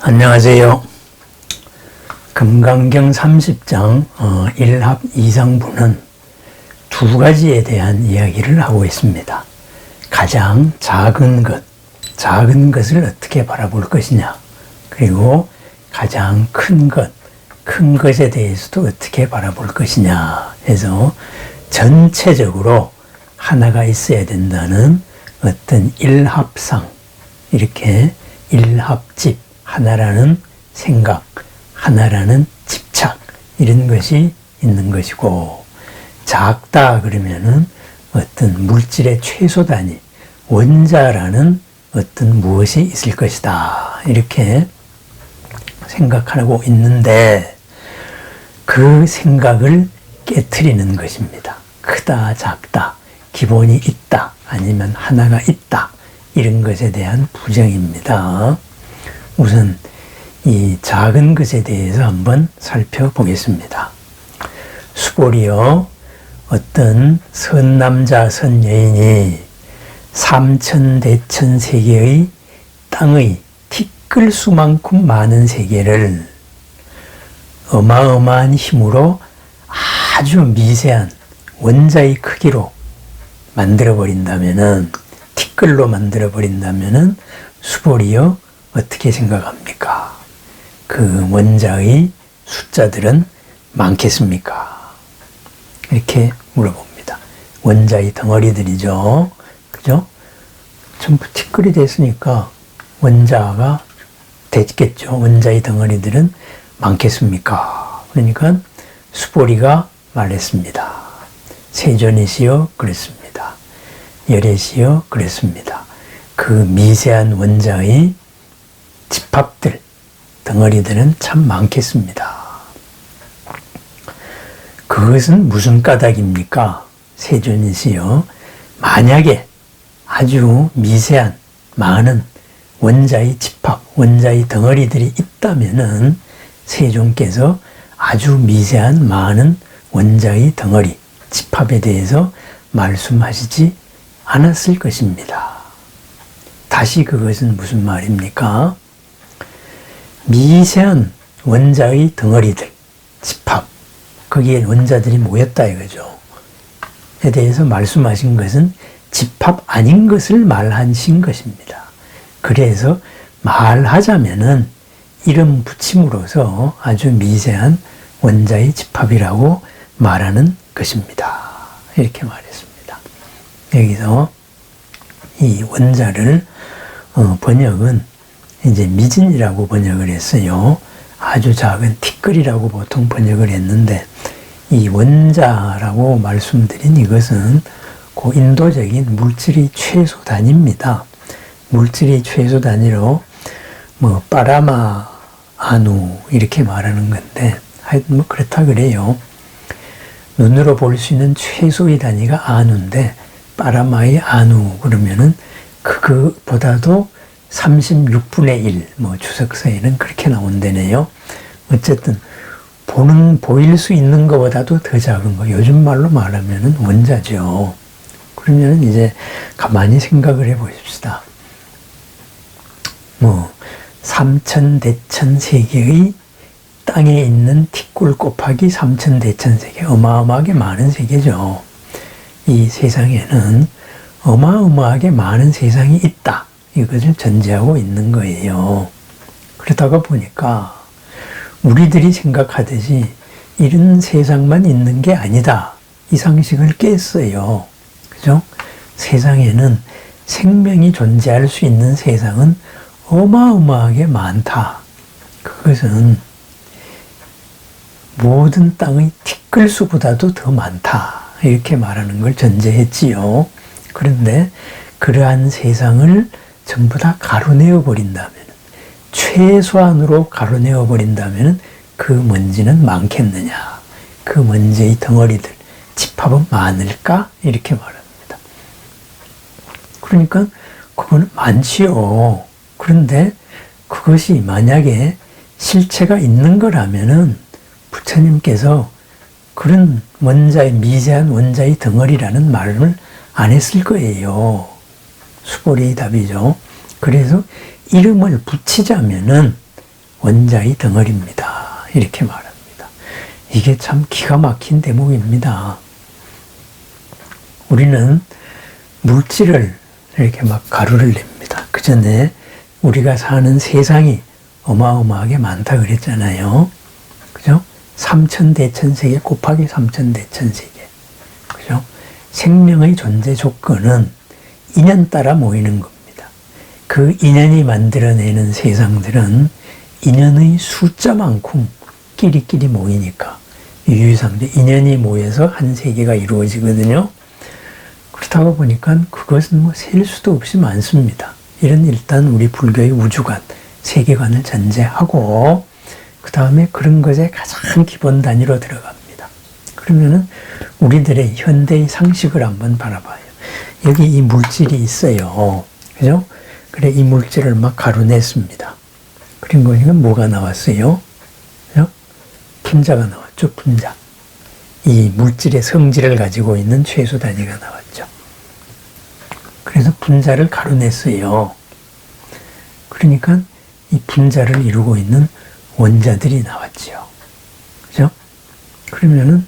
안녕하세요. 금강경 30장 1합 2상부는 두 가지에 대한 이야기를 하고 있습니다. 가장 작은 것을 어떻게 바라볼 것이냐, 그리고 가장 큰 것에 대해서도 어떻게 바라볼 것이냐 해서 전체적으로 하나가 있어야 된다는 어떤 일합상, 이렇게 일합집, 하나라는 생각, 하나라는 집착, 이런 것이 있는 것이고, 작다 그러면은 어떤 물질의 최소 단위, 원자라는 어떤 무엇이 있을 것이다, 이렇게 생각하고 있는데, 그 생각을 깨트리는 것입니다. 크다, 작다, 기본이 있다, 아니면 하나가 있다, 이런 것에 대한 부정입니다. 우선 이 작은 것에 대해서 한번 살펴보겠습니다. 수골이요, 어떤 선남자 선여인이 삼천대천세계의 땅의 티끌수만큼 많은 세계를 어마어마한 힘으로 아주 미세한 원자의 크기로 만들어버린다면은, 티끌로 만들어버린다면은 수골이요, 어떻게 생각합니까? 그 원자의 숫자들은 많겠습니까? 이렇게 물어봅니다. 원자의 덩어리들이죠. 그죠? 전부 티끌이 됐으니까 원자가 됐겠죠. 원자의 덩어리들은 많겠습니까? 그러니까 수보리가 말했습니다. 세존이시여 그랬습니다. 열애시여 그랬습니다. 그 미세한 원자의 집합들, 덩어리들은 참 많겠습니다. 그것은 무슨 까닭입니까? 세존이시여, 만약에 아주 미세한 많은 원자의 집합, 원자의 덩어리들이 있다면은 세존께서 아주 미세한 많은 원자의 덩어리, 집합에 대해서 말씀하시지 않았을 것입니다. 다시 그것은 무슨 말입니까? 미세한 원자의 덩어리들, 집합, 거기에 원자들이 모였다 이거죠. 에 대해서 말씀하신 것은 집합 아닌 것을 말하신 것입니다. 그래서 말하자면은 이름 붙임으로써 아주 미세한 원자의 집합이라고 말하는 것입니다. 이렇게 말했습니다. 여기서 이 원자를 번역은 이제 미진이라고 번역을 했어요. 아주 작은 티끌이라고 보통 번역을 했는데, 이 원자라고 말씀드린 이것은 그 인도적인 물질의 최소 단위입니다. 물질의 최소 단위로 빠라마 아누 이렇게 말하는 건데, 하여튼 그렇다 그래요. 눈으로 볼 수 있는 최소의 단위가 아누인데, 빠라마의 아누 그러면은 그거보다도 36분의 1, 주석서에는 그렇게 나온다네요. 어쨌든 보일 수 있는 것보다도 더 작은 거, 요즘 말로 말하면은 원자죠. 그러면 이제 가만히 생각을 해보십시다. 삼천대천세계의 땅에 있는 티끌 곱하기 삼천대천세계, 어마어마하게 많은 세계죠. 이 세상에는 어마어마하게 많은 세상이 있다, 이것을 전제하고 있는 거예요. 그러다가 보니까 우리들이 생각하듯이 이런 세상만 있는 게 아니다, 이 상식을 깼어요. 그죠? 세상에는 생명이 존재할 수 있는 세상은 어마어마하게 많다. 그것은 모든 땅의 티끌수보다도 더 많다, 이렇게 말하는 걸 전제했지요. 그런데 그러한 세상을 전부 다 가로내어 버린다면, 최소한으로 가로내어 버린다면 그 먼지는 많겠느냐, 그 먼지의 덩어리들, 집합은 많을까, 이렇게 말합니다. 그러니까 그거는 많지요. 그런데 그것이 만약에 실체가 있는 거라면은 부처님께서 그런 원자의, 미세한 원자의 덩어리라는 말을 안 했을 거예요. 수고리의 답이죠. 그래서 이름을 붙이자면은 원자의 덩어리입니다. 이렇게 말합니다. 이게 참 기가 막힌 대목입니다. 우리는 물질을 이렇게 막 가루를 냅니다. 그 전에 우리가 사는 세상이 어마어마하게 많다 그랬잖아요. 그죠? 3천대천세계 곱하기 3천대천세계. 그죠? 생명의 존재 조건은 인연 따라 모이는 겁니다. 그 인연이 만들어내는 세상들은 인연의 숫자만큼 끼리끼리 모이니까 유유상대 인연이 모여서 한 세계가 이루어지거든요. 그렇다고 보니까 그것은 뭐 셀 수도 없이 많습니다. 이런 일단 우리 불교의 우주관, 세계관을 전제하고 그 다음에 그런 것의 가장 기본 단위로 들어갑니다. 그러면은 우리들의 현대의 상식을 한번 바라봐요. 여기 이 물질이 있어요. 그죠? 그래, 이 물질을 막 가루냈습니다. 그린 거니까 뭐가 나왔어요? 그죠? 분자가 나왔죠, 분자. 이 물질의 성질을 가지고 있는 최소 단위가 나왔죠. 그래서 분자를 가루냈어요. 그러니까 이 분자를 이루고 있는 원자들이 나왔죠. 그죠? 그러면은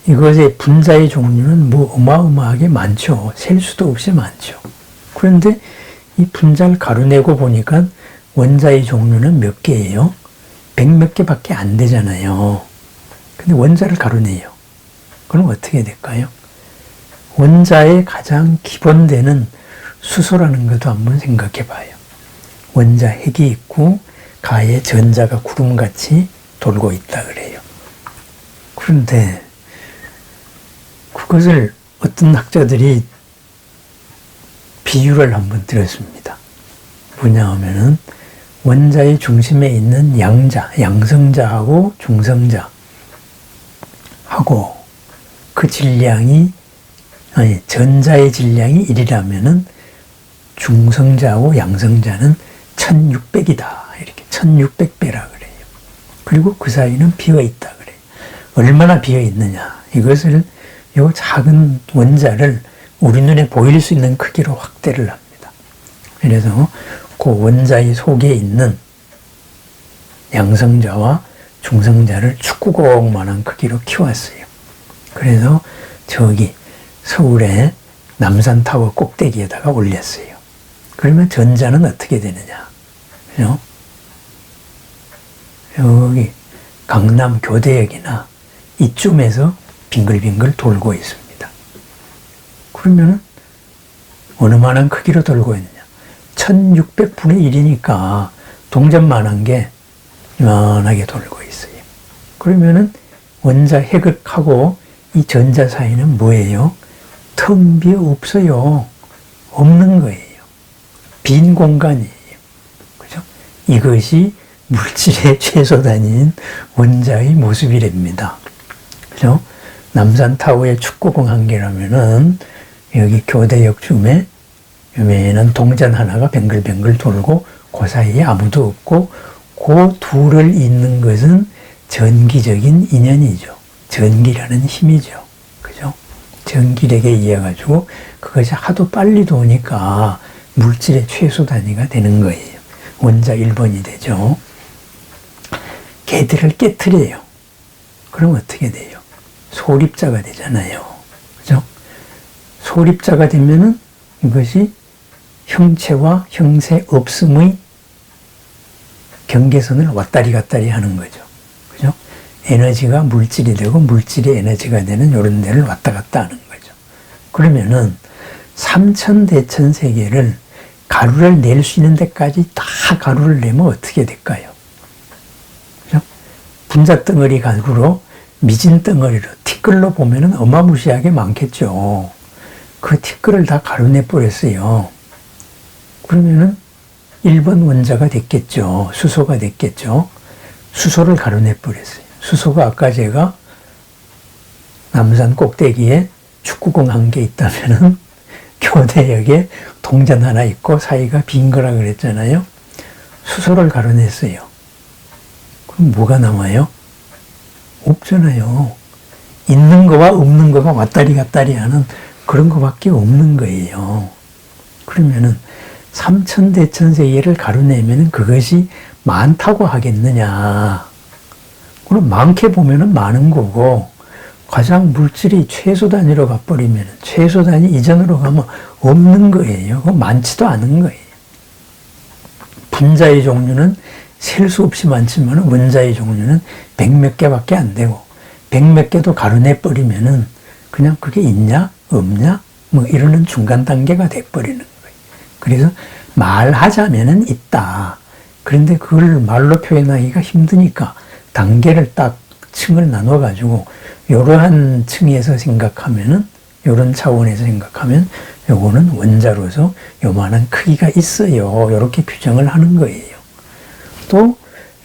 이것의 분자의 종류는 뭐 어마어마하게 많죠. 셀 수도 없이 많죠. 그런데 이 분자를 가루내고 보니까 원자의 종류는 몇 개예요? 100몇 개밖에 안 되잖아요. 근데 원자를 가루내요. 그럼 어떻게 될까요? 원자의 가장 기본되는 수소라는 것도 한번 생각해 봐요. 원자 핵이 있고 가에 전자가 구름같이 돌고 있다 그래요. 그런데 그것을 어떤 학자들이 비유를 한번 들었습니다. 뭐냐 하면은 원자의 중심에 있는 양자, 양성자하고 중성자하고 그 질량이 전자의 질량이 1이라면은 중성자하고 양성자는 1600이다. 이렇게 1600배라 그래요. 그리고 그 사이는 비어 있다 그래요. 얼마나 비어 있느냐. 이것을 요 작은 원자를 우리 눈에 보일 수 있는 크기로 확대를 합니다. 그래서 그 원자의 속에 있는 양성자와 중성자를 축구공만한 크기로 키웠어요. 그래서 저기 서울의 남산타워 꼭대기에다가 올렸어요. 그러면 전자는 어떻게 되느냐? 그죠? 여기 강남 교대역이나 이쯤에서 빙글빙글 돌고 있습니다. 그러면은 어느 만한 크기로 돌고 있느냐? 1600분의 1이니까 동전만한 게 이만하게 돌고 있어요. 그러면은 원자 핵하고 이 전자 사이는 뭐예요? 텅 비어 없어요. 없는 거예요. 빈 공간이에요. 그죠? 이것이 물질의 최소 단위인 원자의 모습이랍니다. 그죠? 남산타워의 축구공 한 개라면은 여기 교대역쯤에 요만한 동전 하나가 뱅글뱅글 돌고 그 사이에 아무도 없고 그 둘을 잇는 것은 전기적인 인연이죠. 전기라는 힘이죠. 그죠? 전기력에 의해 가지고 그것이 하도 빨리 도니까 물질의 최소 단위가 되는 거예요. 원자 1번이 되죠. 걔들을 깨트려요. 그럼 어떻게 돼요? 소립자가 되잖아요. 그죠? 소립자가 되면은 이것이 형체와 형세 없음의 경계선을 왔다리 갔다리 하는 거죠. 그죠? 에너지가 물질이 되고 물질이 에너지가 되는 이런 데를 왔다 갔다 하는 거죠. 그러면은 삼천대천 세계를 가루를 낼 수 있는 데까지 다 가루를 내면 어떻게 될까요? 그죠? 분자 덩어리 가루로 미진 덩어리로 티끌로 보면은 어마무시하게 많겠죠. 그 티끌을 다 가루내 버렸어요. 그러면은 1번 원자가 됐겠죠. 수소가 됐겠죠. 수소를 가루내 버렸어요. 수소가 아까 제가 남산 꼭대기에 축구공 한 개 있다면은 교대역에 동전 하나 있고 사이가 빈 거라 그랬잖아요. 수소를 가루냈어요. 그럼 뭐가 남아요? 없잖아요. 있는 거와 없는 거가 왔다리 갔다리 하는 그런 거밖에 없는 거예요. 그러면은 삼천대천세계를 가려내면 그것이 많다고 하겠느냐. 그럼 많게 보면은 많은 거고, 가장 물질이 최소 단위로 가버리면 최소 단위 이전으로 가면 없는 거예요. 많지도 않은 거예요. 분자의 종류는 셀 수 없이 많지만 원자의 종류는 100몇 개밖에 안 되고 100몇 개도 가려내버리면은 그냥 그게 있냐 없냐 뭐 이러는 중간 단계가 돼버리는 거예요. 그래서 말하자면은 있다. 그런데 그걸 말로 표현하기가 힘드니까 단계를 딱 층을 나눠가지고 이러한 층에서 생각하면은 이런 차원에서 생각하면 요거는 원자로서 요만한 크기가 있어요. 이렇게 규정을 하는 거예요. 또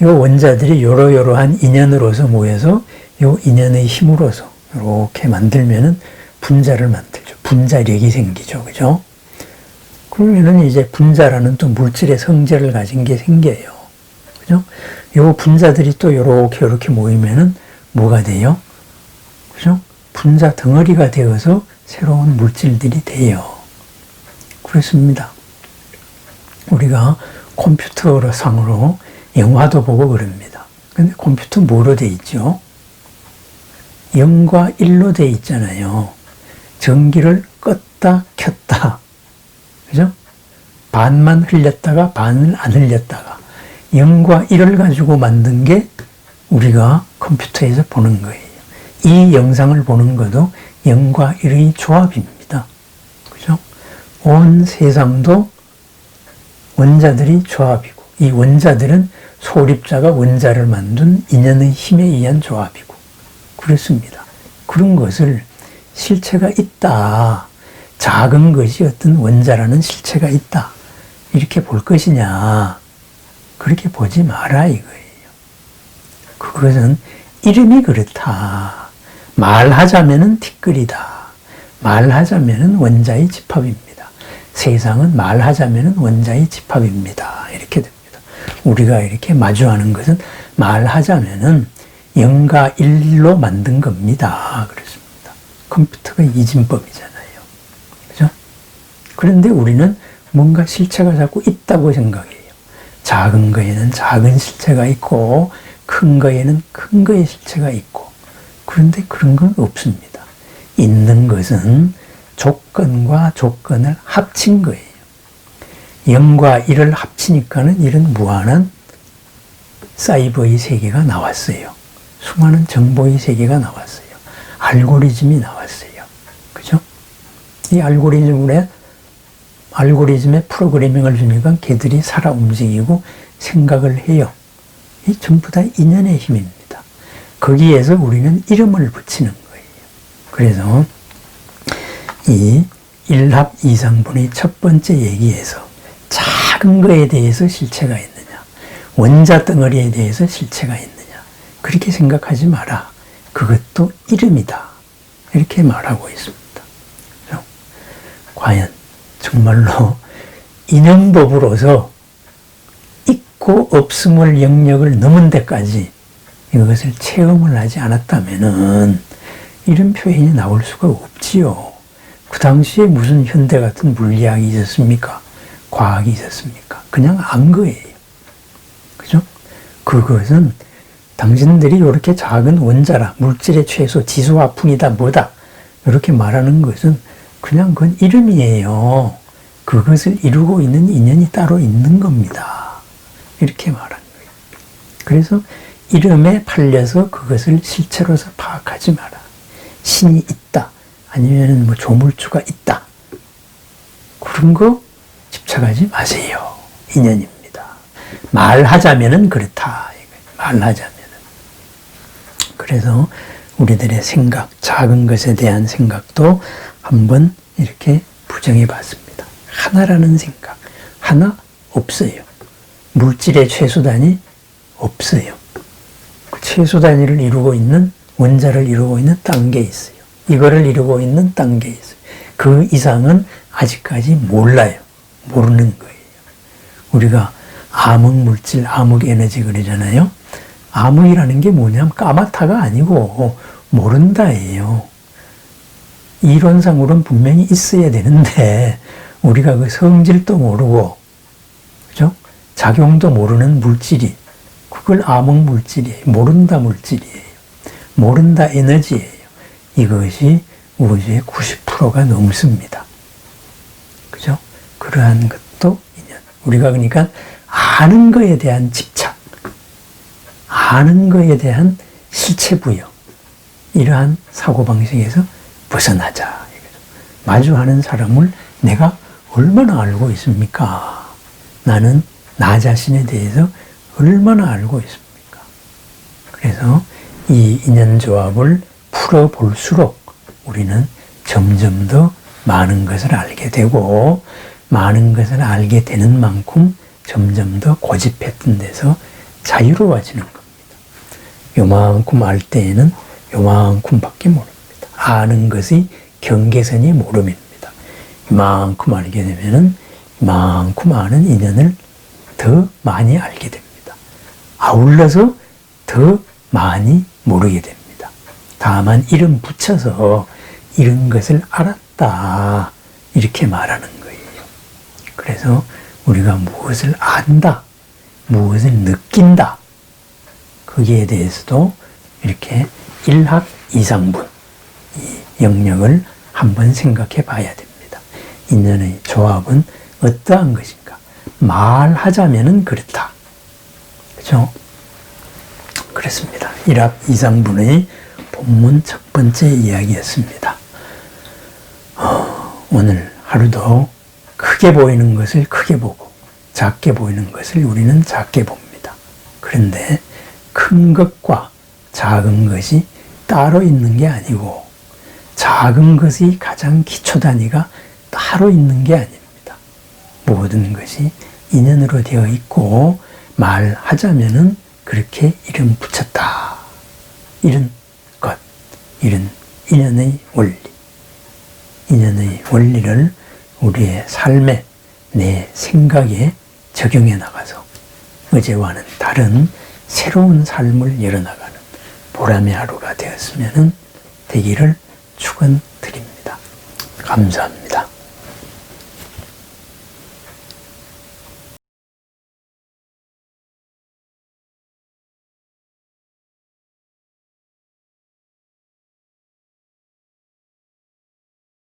이 원자들이 요러요러한 인연으로서 모여서 요 인연의 힘으로서 이렇게 만들면은 분자를 만들죠. 분자력이 생기죠. 그죠? 그러면은 이제 분자라는 또 물질의 성질을 가진 게 생겨요. 그죠? 요 분자들이 또 요렇게 모이면은 뭐가 돼요? 그죠? 분자 덩어리가 되어서 새로운 물질들이 돼요. 그렇습니다. 우리가 컴퓨터 상으로 영화도 보고 그럽니다. 근데 컴퓨터 뭐로 돼 있죠? 0과 1로 돼 있잖아요. 전기를 껐다 켰다. 그죠? 반만 흘렸다가 반을 안 흘렸다가 0과 1을 가지고 만든 게 우리가 컴퓨터에서 보는 거예요. 이 영상을 보는 것도 0과 1의 조합입니다. 그죠? 온 세상도 원자들이 조합이고 이 원자들은 소립자가 원자를 만든 인연의 힘에 의한 조합이고 그렇습니다. 그런 것을 실체가 있다. 작은 것이 어떤 원자라는 실체가 있다. 이렇게 볼 것이냐. 그렇게 보지 마라 이거예요. 그것은 이름이 그렇다. 말하자면은 티끌이다. 말하자면은 원자의 집합입니다. 세상은 말하자면은 원자의 집합입니다. 이렇게 됩니다. 우리가 이렇게 마주하는 것은 말하자면은 0과 1로 만든 겁니다. 그렇습니다. 컴퓨터가 이진법이잖아요. 그죠? 그런데 우리는 뭔가 실체가 자꾸 있다고 생각해요. 작은 거에는 작은 실체가 있고 큰 거에는 큰 거의 실체가 있고 그런데 그런 건 없습니다. 있는 것은 조건과 조건을 합친 거예요. 0과 1을 합치니까는 이런 무한한 사이버의 세계가 나왔어요. 수많은 정보의 세계가 나왔어요. 알고리즘이 나왔어요. 그죠? 이 알고리즘에 프로그래밍을 주니까 걔들이 살아 움직이고 생각을 해요. 이 전부 다 인연의 힘입니다. 거기에서 우리는 이름을 붙이는 거예요. 그래서 이 일합 이상분의 첫 번째 얘기에서 작은 거에 대해서 실체가 있느냐, 원자 덩어리에 대해서 실체가 있느냐, 그렇게 생각하지 마라. 그것도 이름이다. 이렇게 말하고 있습니다. 과연 정말로 인연법으로서 있고 없음을 영역을 넘은 데까지 이것을 체험을 하지 않았다면은 이런 표현이 나올 수가 없지요. 그 당시에 무슨 현대 같은 물리학이 있었습니까? 과학이 있었습니까? 그냥 안 거예요. 그죠? 그것은 당신들이 이렇게 작은 원자라, 물질의 최소, 지수화풍이다, 뭐다, 이렇게 말하는 것은 그냥 그건 이름이에요. 그것을 이루고 있는 인연이 따로 있는 겁니다. 이렇게 말한 거예요. 그래서 이름에 팔려서 그것을 실체로서 파악하지 마라. 신이 있다. 아니면 뭐 조물주가 있다. 그런 거 집착하지 마세요. 인연입니다. 말하자면은 그렇다. 말하자면은. 그래서 우리들의 생각, 작은 것에 대한 생각도 한번 이렇게 부정해 봤습니다. 하나라는 생각. 하나 없어요. 물질의 최소 단위 없어요. 그 최소 단위를 이루고 있는, 원자를 이루고 있는 딴 게 있어요. 이거를 이루고 있는 딴 게 있어요. 그 이상은 아직까지 몰라요. 모르는 거예요. 우리가 암흑물질, 암흑에너지 그러잖아요. 암흑이라는 게 뭐냐면 까마타가 아니고 모른다예요. 이론상으로는 분명히 있어야 되는데 우리가 그 성질도 모르고 작용도 모르는 물질이, 그걸 암흑 물질이에요. 모른다 물질이에요. 모른다 에너지예요. 이것이 우주의 90%가 넘습니다. 그죠? 그러한 것도 인연. 우리가 그러니까 아는 거에 대한 집착, 아는 거에 대한 실체부여, 이러한 사고방식에서 벗어나자. 마주하는 사람을 내가 얼마나 알고 있습니까? 나는 나 자신에 대해서 얼마나 알고 있습니까? 그래서 이 인연조합을 풀어볼수록 우리는 점점 더 많은 것을 알게 되고, 많은 것을 알게 되는 만큼 점점 더 고집했던 데서 자유로워지는 겁니다. 요만큼 알 때에는 요만큼밖에 모릅니다. 아는 것이 경계선이 모름입니다. 이만큼 알게 되면은 이만큼 아는 인연을 더 많이 알게 됩니다. 아울러서 더 많이 모르게 됩니다. 다만 이름 붙여서 이런 것을 알았다, 이렇게 말하는 거예요. 그래서 우리가 무엇을 안다, 무엇을 느낀다, 거기에 대해서도 이렇게 일학이상분, 이 영역을 한번 생각해 봐야 됩니다. 인연의 조합은 어떠한 것인가? 말하자면은 그렇다. 그죠? 그렇습니다. 일학이상분의 본문 첫 번째 이야기였습니다. 오늘 하루도 크게 보이는 것을 크게 보고 작게 보이는 것을 우리는 작게 봅니다. 그런데 큰 것과 작은 것이 따로 있는 게 아니고, 작은 것이 가장 기초 단위가 따로 있는 게 아닙니다. 모든 것이 인연으로 되어 있고, 말하자면은 그렇게 이름 붙였다. 이런 것, 이런 인연의 원리. 인연의 원리를 우리의 삶에, 내 생각에 적용해 나가서 어제와는 다른 새로운 삶을 열어나가는 보람의 하루가 되었으면 되기를 축원드립니다. 감사합니다.